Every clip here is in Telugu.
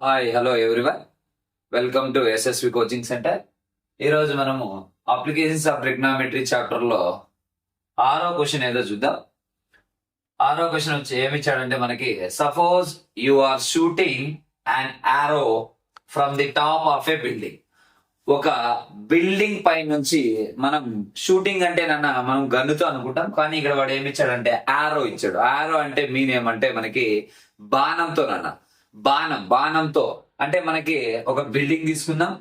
Hi hello everyone, welcome to SSV coaching centre. ఈరోజు మనము అప్లికేషన్స్ ఆఫ్ ట్రిగ్నామెట్రీ చాప్టర్ లో 6వ క్వశ్చన్ ఏదో చూద్దాం. 6వ క్వశ్చన్ వచ్చి ఏమి ఇచ్చాడంటే మనకి, suppose you are shooting and arrow from the top of a building. ఒక బిల్డింగ్ పై నుంచి మనం షూటింగ్ అంటే మనం గన్నుతో అనుకుంటాం, కానీ ఇక్కడ వాడు ఏమి ఇచ్చాడంటే ఆరో ఇచ్చాడు. ఆరో అంటే మీన్ ఏమంటే మనకి బాణంతో బాణంతో అంటే మనకి ఒక బిల్డింగ్ తీసుకుందాం.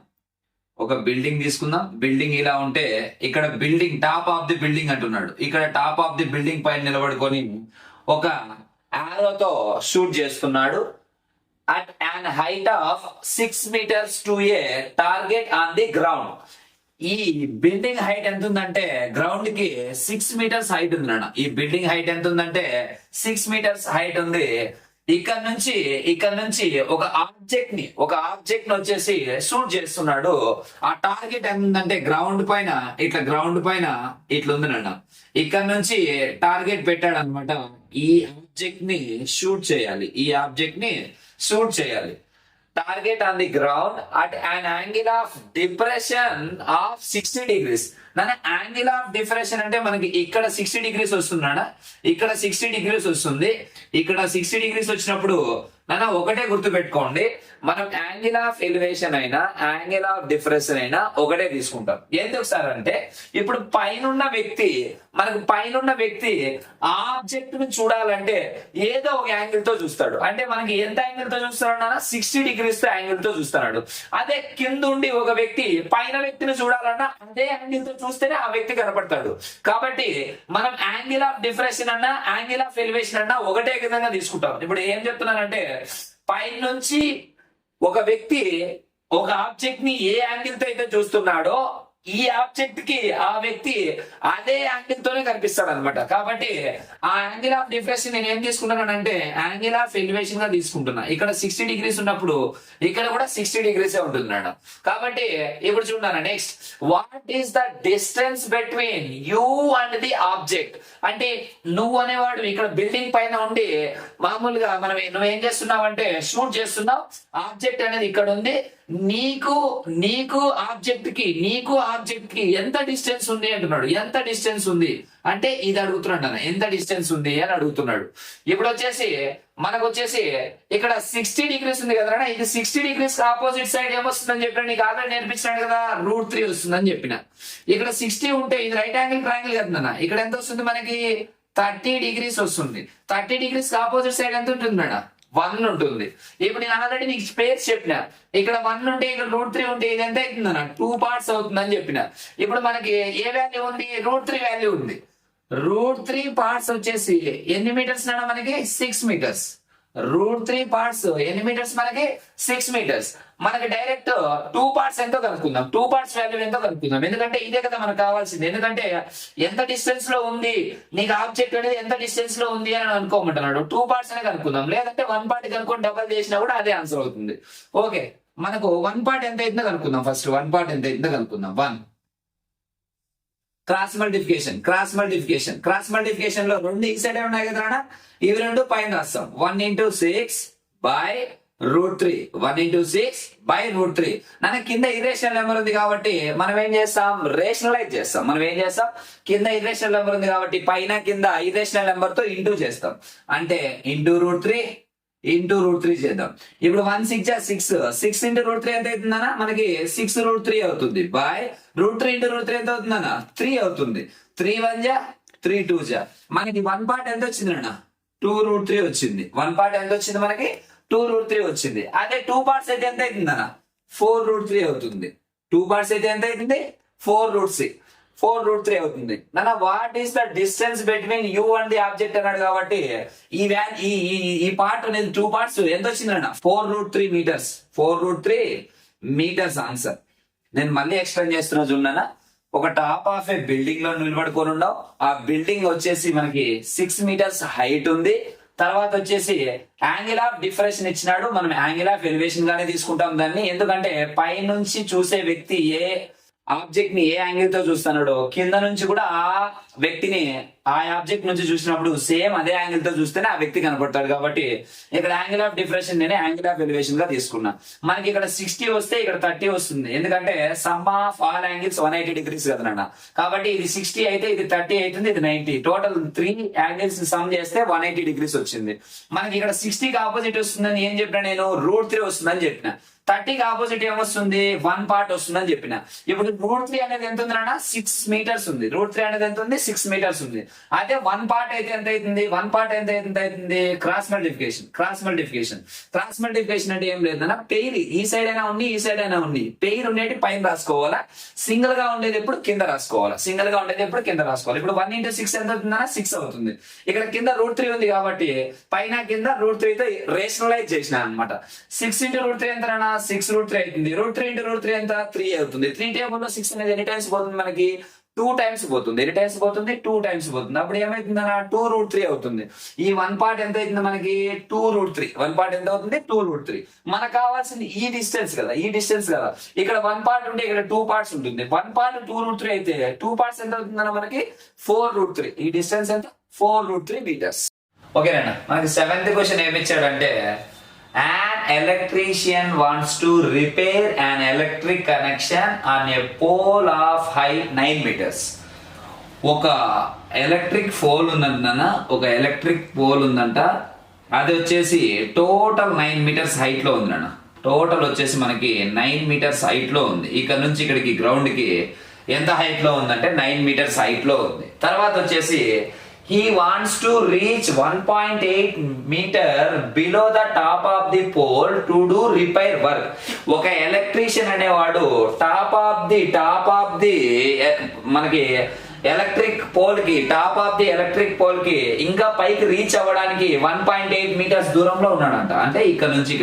బిల్డింగ్ ఇలా ఉంటే ఇక్కడ building top of the building అంటున్నాడు. ఇక్కడ టాప్ ఆఫ్ ది బిల్డింగ్ పైన నిలబడుకొని ఒక ఆరోతో షూట్ చేస్తున్నాడు at an height of 6 meters to a target on the ground. ఈ బిల్డింగ్ హైట్ ఎంత ఉందంటే గ్రౌండ్ కి 6 మీటర్స్ హైట్ ఉంది అన్న. ఈ బిల్డింగ్ హైట్ ఎంత ఉందంటే 6 మీటర్స్ హైట్ ఉంది. ఇక్కడ నుంచి ఒక ఆబ్జెక్ట్ ని వచ్చేసి షూట్ చేస్తున్నాడు. ఆ టార్గెట్ ఎంత ఉందంటే గ్రౌండ్ పైన ఇట్లా ఉంది అన్న. ఇక్కడ నుంచి టార్గెట్ పెట్టాడు అనమాట. ఈ ఆబ్జెక్ట్ ని షూట్ చేయాలి. Target on the ground at an angle of depression of 60 degrees. Angle of depression అంటే మనకి ఇక్కడ 60 degrees వస్తుందా, ఇక్కడ 60 degrees వస్తుంది. ఇక్కడ 60 degrees వచ్చినప్పుడు ఒకటే గుర్తు పెట్టుకోండి, మనం యాంగిల్ ఆఫ్ ఎలివేషన్ అయినా యాంగిల్ ఆఫ్ డిఫరెషన్ అయినా ఒకటే తీసుకుంటాం. ఎందుకు సార్ అంటే, ఇప్పుడు పైనున్న వ్యక్తి ఆబ్జెక్ట్ ని చూడాలంటే ఏదో ఒక యాంగిల్ తో చూస్తాడు. అంటే మనకి ఎంత యాంగిల్ తో చూస్తాడు, 60 degrees తో యాంగిల్ తో చూస్తున్నాడు. అదే కింద ఉండి ఒక వ్యక్తి పైన వ్యక్తిని చూడాలన్నా అదే యాంగిల్ తో చూస్తేనే ఆ వ్యక్తి కనపడతాడు. కాబట్టి మనం యాంగిల్ ఆఫ్ డిఫరెషన్ అన్నా యాంగిల్ ఆఫ్ ఎలివేషన్ అన్నా ఒకటే విధంగా తీసుకుంటాం. ఇప్పుడు ఏం చెప్తున్నానంటే, పైన నుంచి ఒక వ్యక్తి ఒక ఆబ్జెక్ట్ ని ఏ యాంగిల్ తో అయితే చూస్తున్నాడో ఈ ఆబ్జెక్ట్ కి ఆ వ్యక్తి అదే యాంగిల్ తోనే కనిపిస్తాడు అనమాట. కాబట్టి ఆ యాంగిల్ ఆఫ్ డిఫరెన్స్ నేను ఏం తీసుకుంటున్నానంటే యాంగిల్ ఆఫ్ ఎలివేషన్ గా తీసుకుంటున్నా. ఇక్కడ 60 degrees ఉన్నప్పుడు ఇక్కడ కూడా 60 degrees ఉంటున్నాడు. కాబట్టి ఇప్పుడు చూడండి, next, what is the distance between you and the object. అంటే నువ్వు అనేవాడు ఇక్కడ బిల్డింగ్ పైన ఉండి మామూలుగా నువ్వేం చేస్తున్నావు అంటే షూట్ చేస్తున్నావు. ఆబ్జెక్ట్ అనేది ఇక్కడ ఉంది. నీకు ఆబ్జెక్ట్ కి ఎంత డిస్టెన్స్ ఉంది అంటున్నాడు. ఎంత డిస్టెన్స్ ఉంది అంటే ఇది అడుగుతున్నాడు, ఎంత డిస్టెన్స్ ఉంది అని అడుగుతున్నాడు. ఇప్పుడు మనకు వచ్చేసి ఇక్కడ 60 degrees ఉంది కదా, ఇది 60 degrees ఆపోజిట్ సైడ్ ఏమొస్తుందని చెప్పిన, నీకు ఆల్రెడీ నేర్పించాడు కదా, √3 వస్తుందని చెప్పిన. ఇక్కడ 60 ఉంటే ఇది రైట్ యాంగిల్ ట్రయాంగిల్ కదా, ఇక్కడ ఎంత వస్తుంది మనకి 30 degrees వస్తుంది. 30 degrees ఆపోజిట్ సైడ్ ఎంత ఉంటుంది మేడం, 1 ఉంటుంది. ఇప్పుడు నేను ఆల్రెడీ నీకు స్పేస్ చెప్పిన, ఇక్కడ 1 ఉంటే ఇక్కడ √3 ఉంటే ఇది ఎంత అవుతుందన్న 2 parts అవుతుందని చెప్పిన. ఇప్పుడు మనకి ఏ వాల్యూ ఉంది, √3 వాల్యూ ఉంది. √3 parts వచ్చేసి ఎన్ని మీటర్స్ నాన్న మనకి 6 meters. √3 parts ఎన్ని మీటర్స్ మనకి 6 meters. మనకి డైరెక్ట్ 2 parts ఎంతో కనుక్కుందాం. 2 parts వాల్యూ ఎంతో కనుక్కుందాం. ఎందుకంటే ఇదే కదా మనకు కావాల్సింది. ఎందుకంటే ఎంత డిస్టెన్స్ లో ఉంది నీకు ఆబ్జెక్ట్ అనేది, ఎంత డిస్టెన్స్ లో ఉంది అని అనుకోమంటున్నాడు. 2 parts అనే కనుక్కుందాం. లేదంటే 1 part కనుక్కొని డబల్ చేసినా కూడా అదే ఆన్సర్ అవుతుంది. ఓకే, మనకు 1 part ఎంత అవుతుందో కనుక్కుందాం. ఫస్ట్ 1 part ఎంత అవుతుందో కనుక్కుందాం. 1 క్రాస్ మల్టిప్లికేషన్ లో 2 ఈ సైడ్ ఉన్నాయి కదా, ఇవి 2 పైన రాస్తాం. 1 into 6 by √3. 1 into 6 by √3. కింద ఇర్రేషనల్ నెంబర్ ఉంది కాబట్టి మనం ఏం చేస్తాం, రేషనలైజ్ చేస్తాం. కింద ఇర్రేషనల్ నెంబర్ ఉంది కాబట్టి పైన కింద ఇర్రేషనల్ నెంబర్ తో ఇంటూ చేస్తాం. అంటే ఇంటూ √3 చేద్దాం. ఇప్పుడు 1 6 6 into √3 ఎంత అవుతుందన్నా మనకి 6√3 అవుతుంది. బై √3 into √3 ఎంత అవుతుందన్నా 3 అవుతుంది. 3 1 3 2 మనకి 1 part ఎంత వచ్చింది అన్న 2√3 వచ్చింది. 1 part ఎంత వచ్చింది మనకి 2√3 వచ్చింది. అదే 2 parts అయితే ఎంత అవుతుందన్న 4√3 అవుతుంది. 2 parts అయితే ఎంత అవుతుంది 4√3 అవుతుంది. What is the distance between you and the object అన్నాడు కాబట్టి ఈ పార్ట్ అనేది 2 parts ఎంత వచ్చిందన్న 4√3 meters. 4√3 meters answer. నేను మళ్ళీ ఎక్స్ప్లెయిన్ చేస్తున్నా చూడన్నా. ఒక టాప్ ఆఫ్ ఏ బిల్డింగ్ లో నిలబడుకొని ఉన్నావు. ఆ బిల్డింగ్ వచ్చేసి మనకి 6 meters హైట్ ఉంది. తర్వాత వచ్చేసి యాంగిల్ ఆఫ్ డిఫరెషన్ ఇచ్చినాడు. మనం యాంగిల్ ఆఫ్ ఎలివేషన్ గానే తీసుకుంటాం దాన్ని. ఎందుకంటే పై నుంచి చూసే వ్యక్తి ఆబ్జెక్ట్ ని ఏ యాంగిల్ తో చూస్తున్నాడో కింద నుంచి కూడా ఆ వ్యక్తిని ఆ ఆబ్జెక్ట్ నుంచి చూసినప్పుడు సేమ్ అదే యాంగిల్ తో చూస్తేనే ఆ వ్యక్తి కనపడతాడు. కాబట్టి ఇక్కడ యాంగిల్ ఆఫ్ డిఫరెషన్ నేనే యాంగిల్ ఆఫ్ ఎలివేషన్ గా తీసుకున్నా. మనకి ఇక్కడ 60 వస్తే ఇక్కడ 30 వస్తుంది, ఎందుకంటే sum of all angles 180 degrees కదనన్నా. కాబట్టి ఇది 60 అయితే ఇది 30 అవుతుంది, ఇది 90. టోటల్ 3 యాంగిల్స్ సమ్ చేస్తే 180 డిగ్రీస్ వచ్చింది. మనకి ఇక్కడ 60కి ఆపోజిట్ వస్తుందని ఏం చెప్పినా నేను, √3 వస్తుందని చెప్పిన. 30కి ఆపోజిట్ ఏమొస్తుంది, 1 పార్ట్ వస్తుందని చెప్పిన. ఇప్పుడు √3 అనేది ఎంత ఉంది అన్న, 6 మీటర్స్ ఉంది. √3 అనేది ఎంత ఉంది, 6 మీటర్స్ ఉంది. అదే 1 పార్ట్ అయితే ఎంత అవుతుంది, 1 పార్ట్ ఎంత అవుతుంది, క్రాస్ మల్టిప్లికేషన్. క్రాస్ మల్టిప్లికేషన్ అంటే ఏం లేదన్నా, పెయిర్ ఈ సైడ్ అయినా ఉంది, ఈ సైడ్ అయినా ఉంది. పెయిర్ ఉండేది పైన రాసుకోవాలా, సింగిల్ గా ఉండేది ఎప్పుడు కింద రాసుకోవాలా. ఇప్పుడు 1 into 6 ఎంత అవుతుందన్నా, 6 అవుతుంది. ఇక్కడ కింద √3 ఉంది కాబట్టి పైన కింద √3 తో రేషనలైజ్ చేసిన అనమాట. 6 into √3 ఎంత, 6 √3 అవుతుంది. √3 into √3 ఎంత, 3 అవుతుంది. 3 టేబుల్ లో 6 అనేది ఎన్ని టైమ్స్ పోతుంది, మనకి 2 టైమ్స్ పోతుంది. ఎన్ని టైమ్స్ పోతుంది, 2 టైమ్స్ పోతుంది. అప్పుడు ఏమైతుందన్నా, 2√3 అవుతుంది. ఈ 1 పార్ట్ ఎంత అవుతుంది మనకి, 2√3. 1 పార్ట్ ఎంత అవుతుంది, 2√3. మనకు కావాల్సింది ఈ డిస్టెన్స్ కదా, ఇక్కడ 1 పార్ట్ ఉంటే ఇక్కడ 2 పార్ట్స్ ఉంటుంది. 1 పార్ట్ 2√3 అయితే 2 పార్ట్స్ ఎంత అవుతుందన్న మనకి 4√3. ఈ డిస్టెన్స్ ఎంత, 4√3 మీటర్స్. ఓకేనా. మనకి 7th క్వశ్చన్ ఏమిచ్చాడంటే, an electrician wants to repair an electric connection on a pole of height 9 meters. ఒక ఎలక్ట్రిక్ పోల్ ఉందంట, అది వచ్చేసి టోటల్ 9 మీటర్స్ హైట్ లో ఉందన్న. టోటల్ వచ్చేసి మనకి 9 మీటర్స్ హైట్ లో ఉంది. ఇక్కడ నుంచి ఇక్కడికి గ్రౌండ్ కి ఎంత హైట్ లో ఉందంటే 9 మీటర్స్ హైట్ లో ఉంది. తర్వాత వచ్చేసి he wants to reach 1.8 meter below the top of the pole to do repair work. ఒక ఎలక్ట్రీషియన్ అనేవాడు టాప్ ఆఫ్ ది మనకి ఎలక్ట్రిక్ పోల్ కి ఎలక్ట్రిక్ పోల్ కి ఇంకా పైకి రీచ్ అవ్వడానికి 1.8 మీటర్స్ దూరంలో ఉన్నాడంట. అంటే ఇక్కడ నుంచి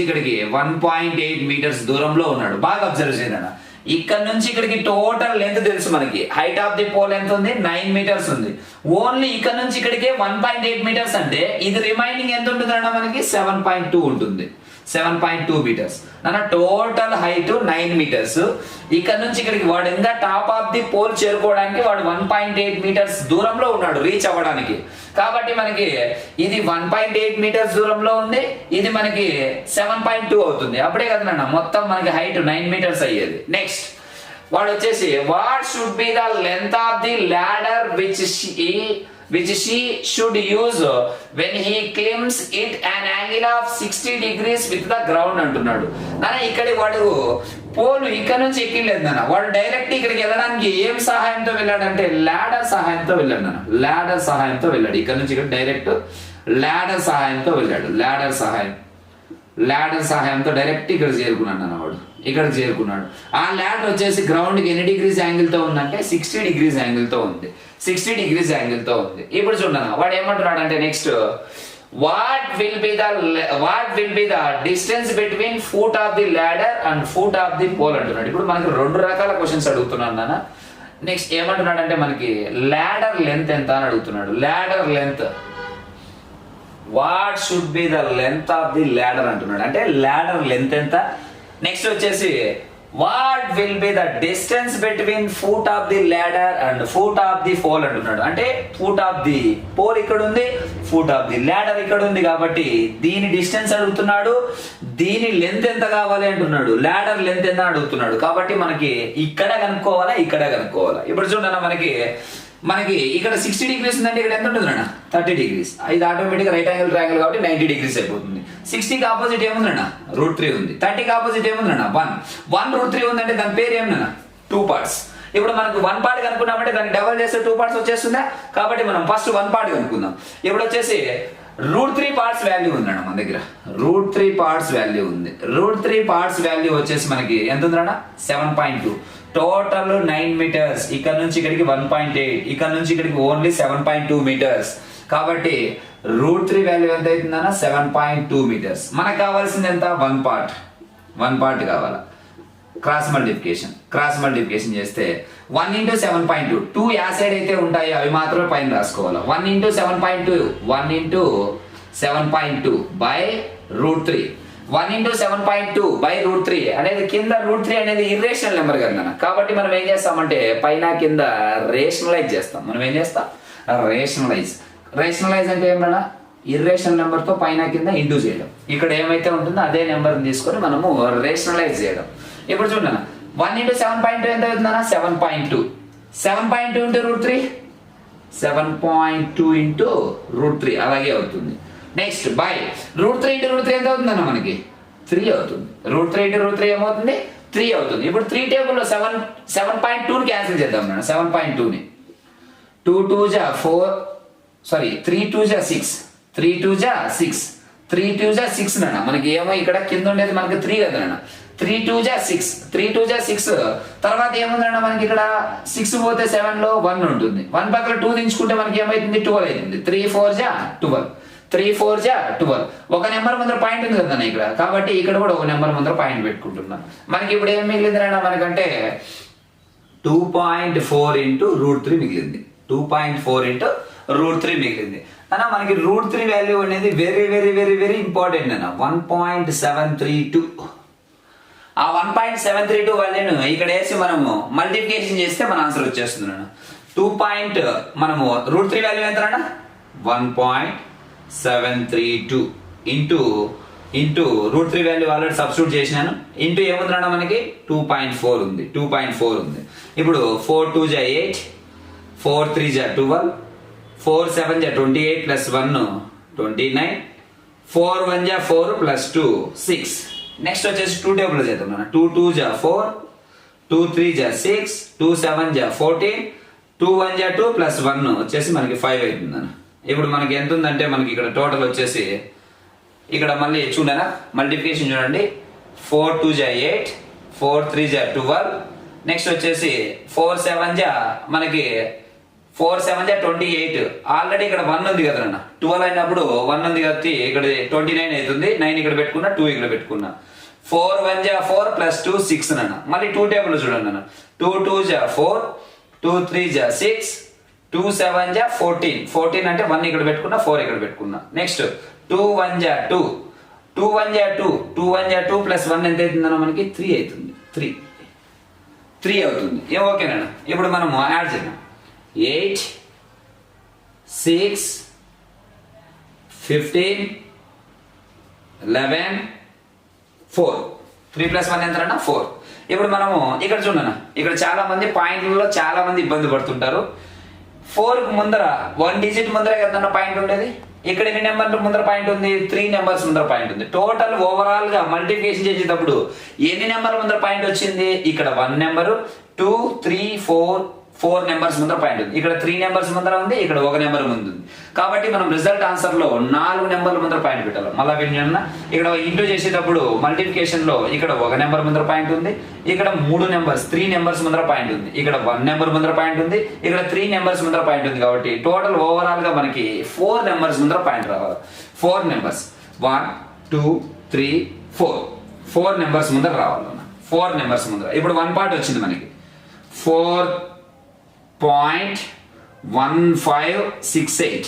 ఇక్కడికి 1.8 మీటర్స్ దూరంలో ఉన్నాడు. బాగా అబ్జర్వ్ చేయండి. ఇక్కడ నుంచి ఇక్కడికి టోటల్ లెంత్ తెలుసు మనకి. హైట్ ఆఫ్ ది పోల్ ఎంత ఉంది, 9 మీటర్స్ ఉంది. ఓన్లీ ఇక్కడ నుంచి ఇక్కడికే 1.8 మీటర్స్ అంటే ఇది రిమైనింగ్ ఎంత ఉంటుంది అన్న, మనకి 7.2 ఉంటుంది. 7.2 మీటర్స్ అన్న. Total height 9 metres. ఇక్కడ నుంచి ఇక్కడికి వాడు ఇంకా టాప్ ఆఫ్ ది పోల్ చేరుకోవడానికి వాడు 1.8 మీటర్స్ దూరంలో ఉన్నాడు రీచ్ అవ్వడానికి. కాబట్టి మనకి ఇది 1.8 మీటర్స్ దూరంలో ఉంది, ఇది మనకి 7.2 అవుతుంది. అప్పుడే కదా నాన్న మొత్తం మనకి హైట్ 9 మీటర్స్ అయ్యేది. నెక్స్ట్ వాడు వచ్చేసి, what should be the length of the ladder which she should use when he climbs it an angle of 60 degrees with the ground అంటున్నాడు. నాన్న ఇక్కడ వాడు పోల్ ఇక్కడ నుంచి ఎక్కిలేదు నాన్న, వాడు డైరెక్ట్ ఇక్కడికి వెళ్ళడానికి ఏం సహాయంతో వెళ్ళాడంటే ల్యాడర్ సహాయంతో వెళ్ళాడు నాన్న. ఇక్కడ నుంచి ఇక్కడ డైరెక్ట్ ల్యాడర్ సహాయంతో వెళ్ళాడు. ల్యాడర్ సహాయంతో డైరెక్ట్ ఇక్కడ చేరుకున్నాడు నాన్న. వాడు ఇక్కడికి చేరుకున్నాడు. ఆ ల్యాడర్ వచ్చేసి గ్రౌండ్ కి ఎన్ని డిగ్రీస్ యాంగిల్ తో ఉందంటే 60 డిగ్రీస్ యాంగిల్ తో ఉంది. ఇప్పుడు చూడన్నా వాడు ఏమంటున్నాడు అంటే, next what will be the distance between foot of the ladder and foot of the pole అంటున్నాడు. ఇప్పుడు మనకి 2 రకాల క్వశ్చన్స్ అడుగుతున్నాడు నాన్న. నెక్స్ట్ ఏమంటున్నాడు అంటే, మనకి ల్యాడర్ లెంత్ ఎంత అని అడుగుతున్నాడు. Ladder length, what should be the length of the ladder అంటున్నాడు. అంటే ల్యాడర్ లెంత్ ఎంత. నెక్స్ట్ వచ్చేసి what will be the distance between foot of the ladder and foot of the pole అంటున్నాడు. అంటే ఫూట్ ఆఫ్ ది పోల్ ఇక్కడ ఉంది, ఫూట్ ఆఫ్ ది ladder ఇక్కడ ఉంది. కాబట్టి దీని డిస్టెన్స్ అడుగుతున్నాడు, దీని లెంత్ ఎంత కావాలి అంటున్నాడు. ladder లెంత్ ఎంత అడుగుతున్నాడు. కాబట్టి మనకి ఇక్కడ కనుక్కోవాలా. ఇప్పుడు చూడన్నా మనకి ఇక్కడ 60 డిగ్రీస్ ఉందంటే ఇక్కడ ఎంత ఉంటుంది అన్న, 30 డిగ్రీస్. ఇది ఆటోమేటిక్ రైట్ యాంగిల్ ట్రయాంగిల్ కాబట్టి 90 డిగ్రీస్ అయిపోతుంది. 60కి ఆపోజిట్ ఏముందన్న, √3 ఉంది. 30కి ఆపోజిట్ ఏముందన్న, 1 √3 ఉందంటే దాని పేరు ఏమన్నా, 2 పార్ట్స్. ఇప్పుడు మనకు 1 పార్ట్ కనుక్కున్నామంటే దాన్ని డబల్ చేస్తే 2 పార్ట్స్ వచ్చేస్తుందా. కాబట్టి మనం ఫస్ట్ 1 పార్ట్ కనుక్కుందాం. ఇప్పుడు వచ్చేసి √3 పార్ట్స్ వాల్యూ ఉందన్న మన దగ్గర. √3 పార్ట్స్ వాల్యూ ఉంది. √3 పార్ట్స్ వాల్యూ వచ్చేసి మనకి ఎంత ఉందన్న, 7.2. Total 9 metres. ఇక్కడ నుంచి ఇక్కడికి 1.8, ఇక్కడ నుంచి ఇక్కడికి ఓన్లీ 7.2 మీటర్స్. కాబట్టి √3 వాల్యూ ఎంత అవుతుందన్న, 7.2 మీటర్స్. మనకు కావాల్సింది ఎంత, 1 పార్ట్ కావాలా. క్రాస్ మల్టిప్లికేషన్ చేస్తే 1 into 7.2, 2 యా సైడ్ అయితే ఉంటాయో అవి మాత్రమే పైన రాసుకోవాలి. 1 into 7.2 by √3. 1 into 7.2 by root 3 అనేది కింద రూట్ 3 అనేది ఇర్రేషనల్ నెంబర్ కదా కాబట్టి మనం ఏం చేస్తామంటే పైన కింద రేషనలైజ్ చేస్తాం. మనం ఏం చేస్తాం? రేషనలైజ్ అంటే ఏమన్నా ఇర్రేషనల్ నెంబర్ తో పైన కింద ఇంటూ చేయడం. ఇక్కడ ఏమైతే ఉంటుందో అదే నెంబర్ తీసుకొని మనము రేషనలైజ్ చేయడం. ఇప్పుడు చూడండి 1 into 7.2 ఎంత అవుతుందన్నా? 7.2. 7.2 into root 3 7.2 into root 3 అలాగే అవుతుంది. Next by root 3 into root 3 ఎంత అవుతుందన్న మనకి? 3 అవుతుంది. రూట్ 3 into root 3 ఏమవుతుంది? 3 అవుతుంది. ఇప్పుడు 3 టేబుల్లో 7.2 ని క్యాన్సిల్ చేద్దాం మనం. 7.2 ని 2 2 జా 4 సారీ 3 2 జా 6 3 2 జా 6 3 2 జా 6 నాన్న. మనకి ఏమో ఇక్కడ కింద ఉండేది మనకి 3 కదా నాన్న. 3 2 జా 6 3 2 జా 6 తర్వాత ఏముందన్న మనకి ఇక్కడ 6 పోతే 7 లో 1 ఉంటుంది. 1 పక్కన 2 దించుకుంటే మనకి ఏమైతుంది? 12 అవుతుంది. 3 4 జా 12 3 4 జా 12 ఒక నెంబర్ ముందర పాయింట్ ఉంది కదా ఇక్కడ కాబట్టి ఇక్కడ కూడా ఒక నెంబర్ ముందర పాయింట్ పెట్టుకుంటున్నాం. మనకి ఇప్పుడు ఏం మిగిలింది నాన్న మనకంటే 2.4 into root 3 మిగిలింది. 2.4 into root 3 మిగిలింది అన్న. మనకి రూట్ 3 వాల్యూ అనేది very very very very important అన్న. 1.732 ఆ 1.732 వాల్యూను ఇక్కడ వేసి మనము మల్టిప్లికేషన్ చేస్తే మన ఆన్సర్ వచ్చేస్తుంది అన్న. మనము రూట్ 3 వాల్యూ ఎంత అన్న? 1.732 into root 3 value already substitute చేసినాను. ఇంటూ ఏముందన్నా మనకి 2.4 ఉంది. 2.4 ఉంది. ఇప్పుడు 4 2 జా 8 4 3 జా 12 4 7 జా 28 ప్లస్ 1 29 4 1 జా 4 ప్లస్ 2 6. నెక్స్ట్ వచ్చేసి 2 టేబుల్ చేద్దాం. 2 2 జా 4 2 3 జా 6 2 7 జా 14 2 1 జా 2 ప్లస్ 1 వచ్చేసి మనకి 5 అవుతుంది. ఇప్పుడు మనకి ఎంత ఉందంటే మనకి ఇక్కడ టోటల్ వచ్చేసి ఇక్కడ మళ్ళీ చూడనా మల్టిప్లికేషన్ చూడండి. 4 2 జా 8 4 3 జా 12 నెక్స్ట్ వచ్చేసి 4 7 జా మనకి 4 7 జా 28 ఆల్రెడీ ఇక్కడ 1 ఉంది కదా అన్న. 12 అయినప్పుడు 1 ఉంది కాబట్టి ఇక్కడ 29 అవుతుంది. 9 ఇక్కడ పెట్టుకున్నా 2 ఇక్కడ పెట్టుకున్నా 4 1 జా 4 ప్లస్ 2 6 అన్న. మళ్ళీ 2 టేబుల్ చూడండి అన్న. 2 2 జా 4 2 3 జా 6 2 7 జా 14 అంటే 1 ఇక్కడ పెట్టుకున్నా 4 ఇక్కడ పెట్టుకున్నా. నెక్స్ట్ 2 1 జా 2 2 1 జా 2 2 1 జా 2 ప్లస్ 1 ఎంత అవుతుందన్న మనకి 3 అవుతుంది. 3 అవుతుంది. ఏం ఓకేనా? ఇప్పుడు మనం యాడ్ చేద్దాం. 8 6 15 11 4 3 ప్లస్ 1 ఎంత అన్న? 4. ఇప్పుడు మనము ఇక్కడ చూడన్నా ఇక్కడ చాలా మంది పాయింట్లలో చాలా మంది ఇబ్బంది పడుతుంటారు. 4 కు ముందర 1 డిజిట్ ముందర కదా పాయింట్ ఉండేది. ఇక్కడ ఎన్ని నెంబర్ ముందర పాయింట్ ఉంది? 3 నెంబర్స్ ముందర పాయింట్ ఉంది. టోటల్ ఓవరాల్ గా మల్టిప్లికేషన్ చేసేటప్పుడు ఎన్ని నెంబర్ ముందర పాయింట్ వచ్చింది? ఇక్కడ 1 నెంబరు 2 3 4 నెంబర్స్ ముందర పాయింట్ ఉంది. ఇక్కడ 3 నెంబర్స్ ముందర ఉంది. ఇక్కడ 1 నెంబర్ ముందు ఉంది. కాబట్టి మనం రిజల్ట్ ఆన్సర్ లో 4 నెంబర్ల ముందర పాయింట్ పెట్టాలి. మళ్ళీ విన్నా ఇక్కడ ఇంటూ చేసేటప్పుడు మల్టిప్లికేషన్ లో ఇక్కడ 1 నెంబర్ ముందర పాయింట్ ఉంది. ఇక్కడ 3 నెంబర్స్ ముందర పాయింట్ ఉంది. ఇక్కడ 1 నెంబర్ ముందర పాయింట్ ఉంది. ఇక్కడ 3 నెంబర్స్ ముందర పాయింట్ ఉంది. కాబట్టి టోటల్ ఓవరాల్ గా మనకి 4 నెంబర్స్ ముందర పాయింట్ రావాలి. 4 నెంబర్స్ 1 2 3 4 నెంబర్స్ ముందర రావాలి. 4 నెంబర్స్ ముందర ఇప్పుడు 1 పార్ట్ వచ్చింది మనకి 4.1568.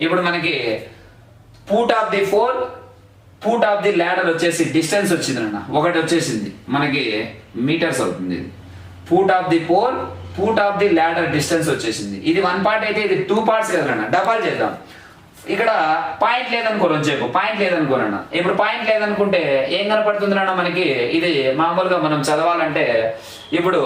ఇప్పుడు మనకి పూట్ ఆఫ్ ది ల్యాడర్ వచ్చేసి డిస్టెన్స్ వచ్చింది అన్న. ఒకటి వచ్చేసింది మనకి మీటర్స్ అవుతుంది. పూట్ ఆఫ్ ది ల్యాడర్ డిస్టెన్స్ వచ్చేసింది. ఇది 1 పార్ట్ అయితే ఇది 2 పార్ట్స్ కదన్నా. డబల్ చేద్దాం. ఇక్కడ పాయింట్ లేదనుకోరు పాయింట్ లేదనుకోరన్న. ఇప్పుడు పాయింట్ లేదనుకుంటే ఏం కనపడుతుంది అన్న మనకి? ఇది మామూలుగా మనం చదవాలంటే ఇప్పుడు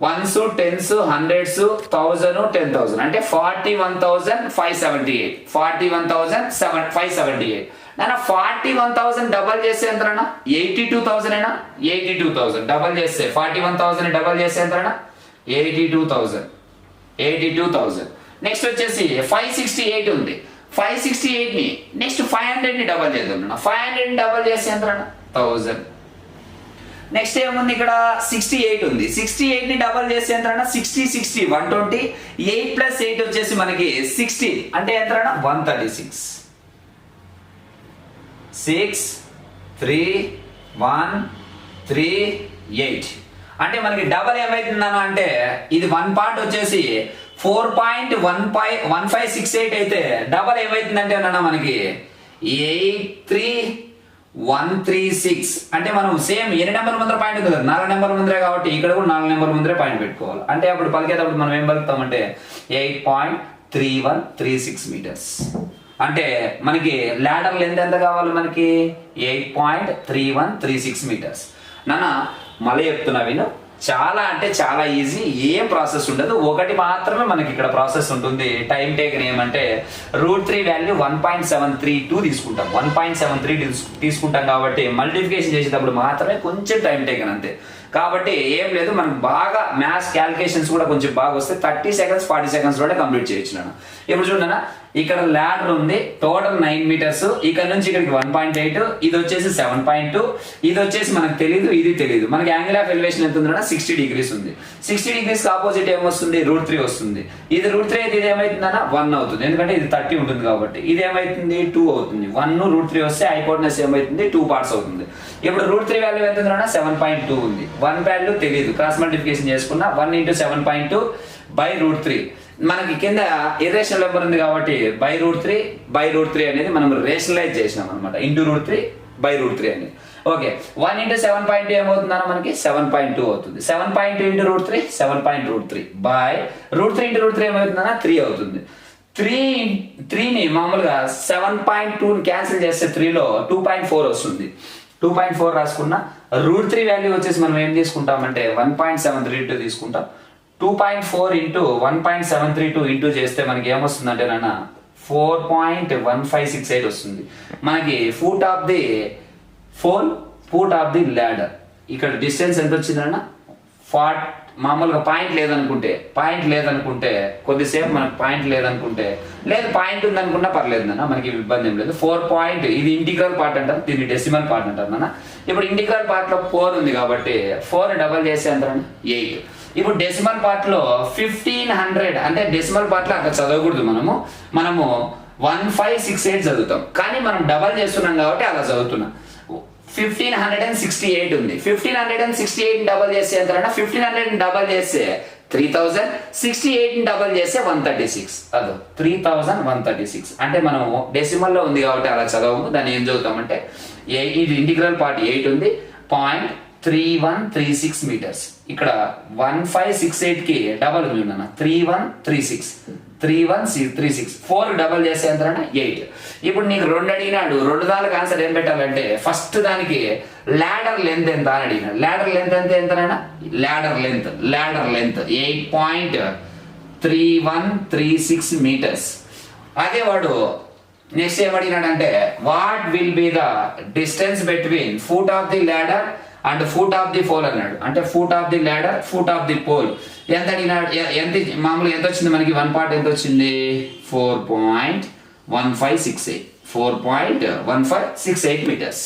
1s 10s 100s 1000 10,000 అంటే 41,578 41,578. నాన్న 41,000 డబల్ చేస్తే ఎంతనా? 82,000 అయినా 82,000 డబల్ చేస్తే 41,000 డబల్ చేస్తే ఎంతనా? 82,000. నెక్స్ట్ వచ్చేసి 568 ఉంది. 568 ని నెక్స్ట్ 500 ని డబల్ చేద్దాం. 500 ని డబల్ చేస్తే ఎంతనా? 1000. నెక్స్ట్ ఏముంది? ఇక్కడ 68 ఉంది. 68 ని డబల్ చేస్తే ఎంతనా? 60 120 8 ప్లస్ 8 వచ్చేసి మనకి 60 అంటే ఎంతనా? 136. 6 3 1 3 8 అంటే మనకి డబల్ ఏమైతుందన్న అంటే ఇది 1 పార్ట్ వచ్చేసి 4.1568 అయితే డబల్ ఏమైతుందంటే అన్న మనకి 83 136 అంటే మనం సేమ్ ఎన్ని నెంబర్ ముందర పాయింట్ ఉంది కదా 4 నెంబర్ ముందరే కాబట్టి ఇక్కడ కూడా 4 నెంబర్ ముందరే పాయింట్ పెట్టుకోవాలి. అంటే అప్పుడు పలికేటప్పుడు మనం ఏం పలుకుతామంటే 8.3136 మీటర్స్. అంటే మనకి ల్యాడర్ లెంత్ ఎంత కావాలి మనకి 8.3136 మీటర్స్. నాన్న మళ్ళీ చెప్తున్నా విను, చాలా అంటే చాలా ఈజీ, ఏం ప్రాసెస్ ఉండదు, ఒకటి మాత్రమే మనకి ఇక్కడ ప్రాసెస్ ఉంటుంది. టైం టేకన్ ఏమంటే √3 వాల్యూ 1.732 తీసుకుంటాం. 1.73 తీసుకుంటాం కాబట్టి మల్టిప్లికేషన్ చేసేటప్పుడు మాత్రమే కొంచెం టైం టేకన్ అంతే. కాబట్టి ఏం లేదు, మనకు బాగా మ్యాథ్స్ క్యాలిక్యులేషన్స్ కూడా కొంచెం బాగా వస్తే 30 సెకండ్స్ 40 సెకండ్స్ లోనే కంప్లీట్ చేయొచ్చు నాన్న. ఇప్పుడు చూడనా, ఇక్కడ ల్యాడర్ ఉంది, టోటల్ 9 మీటర్స్, ఇక్కడ నుంచి ఇక్కడికి 1.8, ఇది వచ్చేసి 7.2, ఇది వచ్చేసి మనకు తెలియదు, ఇది తెలియదు. మనకి యాంగిల్ ఆఫ్ ఎలివేషన్ ఎంత ఉందన్నా 60 డిగ్రీస్ ఉంది. 60 డిగ్రీస్ ఆపోజిట్ ఏమొస్తుంది √3 వస్తుంది. ఇది √3 అయితే ఇది ఏమైతుందన్నా 1 అవుతుంది, ఎందుకంటే ఇది 30 ఉంటుంది కాబట్టి. ఇది ఏమైతుంది 2 అవుతుంది. 1 √3 వస్తే హైపోటెనస్ ఏమైతుంది 2 పార్ట్స్ అవుతుంది. ఇప్పుడు √3 వాల్యూ ఎంత ఉందన్నా 7.2 ఉంది. 1 వాల్యూ తెలియదు, క్రాస్ మల్టిప్లికేషన్ చేసుకున్నా 1 × 7.2 / √3. మనకి కింద ఇర్రేషనల్ నెంబర్ ఉంది కాబట్టి /√3 అనేది మనం రేషనలైజ్ చేసినాం అనమాట. √3 /√3 అనేది. ఓకే, 1 × 7.2 ఏమవుతుందన్న మనకి 7.2 అవుతుంది. 7.2 × √3 7.√3 /√3 × √3 ఏమవుతుందన్న 3 అవుతుంది. 3ని మామూలుగా 7.2 క్యాన్సిల్ చేస్తే 3లో 2.4 వస్తుంది. 2.4 రాసుకున్న √3 వాల్యూ వచ్చేసి మనం ఏం తీసుకుంటామంటే 1.732 తీసుకుంటాం. 2.4 × 1.732 ఇంటూ చేస్తే మనకి ఏమొస్తుందంటే నాన్న 4.1568 వస్తుంది. మనకి ఫూట్ ఆఫ్ ది ల్యాడర్. ఇక్కడ డిస్టెన్స్ ఎంత వచ్చిందన్న మామూలుగా పాయింట్ లేదనుకుంటే కొద్దిసేపు మనకు పాయింట్ లేదనుకుంటే, లేదు పాయింట్ ఉందనుకున్నా పర్లేదు నాన్న, మనకి ఇబ్బంది ఏం లేదు. 4 ఇది ఇంటిగ్రల్ పార్ట్ అంటారు, దీన్ని డెసిమల్ పార్ట్ అంటారు నాన్న. ఇప్పుడు ఇంటిగ్రల్ పార్ట్ లో 4 ఉంది కాబట్టి 4 డబల్ చేస్తే ఎంత 8. ఇప్పుడు డెసిమల్ పార్ట్ లో 1500 అంటే డెసిమల్ పార్ట్ లో అక్కడ చదవకూడదు, మనము 1568 చదువుతాం, కానీ మనం డబల్ చేస్తున్నాం కాబట్టి అలా చదువుతున్నాం. 1568 ఉంది. 1568 డబల్ చేస్తే ఎంత? 1500 డబల్ చేస్తే 3000, 68 డబల్ చేస్తే 136. అదో 3136. అంటే మనము డెసిమల్ లో ఉంది కాబట్టి అలా చదవము, దాన్ని ఏం చదువుతామంటే ఇది ఇంటిగ్రల్ పార్ట్ 8 ఉంది, 0.3136 మీటర్స్. ఇక్కడ 1568 కి డబల్ ఉంది 3136. 4 డబల్ చేస్తే ఎంత 8. ఇప్పుడు నీకు 2 అడిగినాడు, 2 దానికి ఆన్సర్ ఏం పెట్టాలంటే ఫస్ట్ దానికి ల్యాడర్ లెంత్ ఎంత అని అడిగినాడు. ల్యాడర్ లెంత్ ఎంతైనా ల్యాడర్ లెంత్ 8.3136 మీటర్స్. అదే వాడు నెక్స్ట్ ఏమడిగినాడంటే what will be the distance between foot of the ladder and foot of the pole అన్నాడు. అంటే foot of the ladder, foot of the pole ఎంత అడిగినాడు, ఎంత మామూలుగా ఎంత వచ్చింది మనకి, 1 పార్ట్ ఎంత వచ్చింది 4.1568 మీటర్స్.